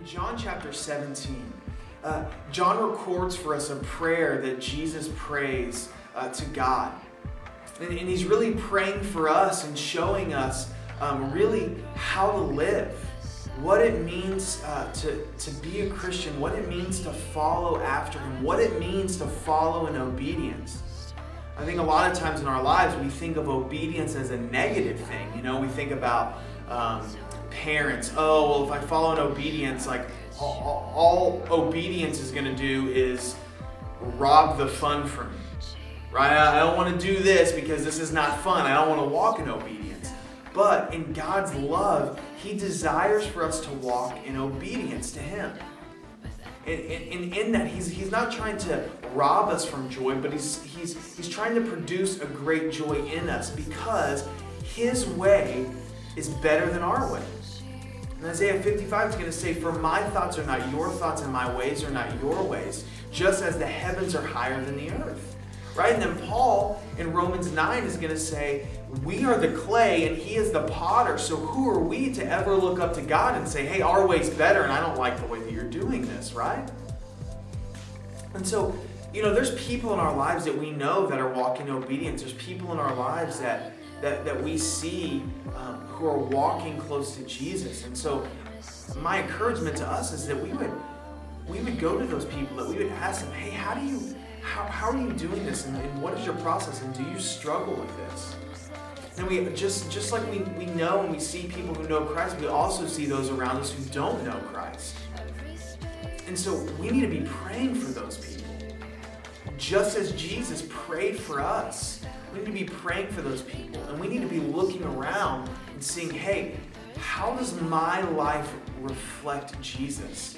John chapter 17, John records for us a prayer that Jesus prays to God. And he's really praying for us and showing us really how to live, what it means to be a Christian, what it means to follow after Him, what it means to follow in obedience. I think a lot of times in our lives we think of obedience as a negative thing. You know, we think about parents. Oh, well, if I follow in obedience, like all obedience is going to do is rob the fun from me, right? I don't want to do this because this is not fun. I don't want to walk in obedience. But in God's love, He desires for us to walk in obedience to Him. And in that, He's not trying to rob us from joy, but He's trying to produce a great joy in us because His way is better than our way. And Isaiah 55 is going to say, "For my thoughts are not your thoughts, and my ways are not your ways, just as the heavens are higher than the earth." Right? And then Paul in Romans 9 is going to say, we are the clay and He is the potter. So who are we to ever look up to God and say, hey, our way's better and I don't like the way that you're doing this, right? And so, you know, there's people in our lives that we know that are walking in obedience. There's people in our lives that we see who are walking close to Jesus. And so my encouragement to us is that we would go to those people, that we would ask them, hey, how are you doing this, and what is your process, and do you struggle with this? And we just like we know and we see people who know Christ, we also see those around us who don't know Christ. And so we need to be praying for those people. Just as Jesus prayed for us, we need to be praying for those people. And we need to be looking around and seeing, hey, how does my life reflect Jesus?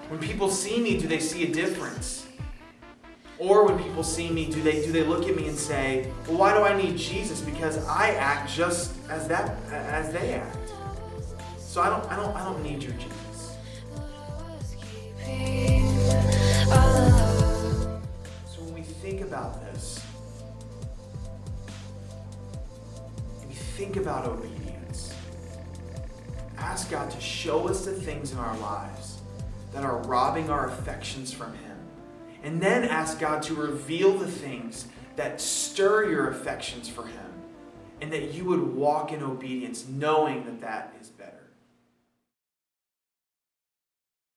When people see me, do they see a difference? Or when people see me, do they look at me and say, well, why do I need Jesus? Because I act just as they act. So I don't need your Jesus. So when we think about this, and we think about obedience, ask God to show us the things in our lives that are robbing our affections from Him. And then ask God to reveal the things that stir your affections for Him, and that you would walk in obedience knowing that that is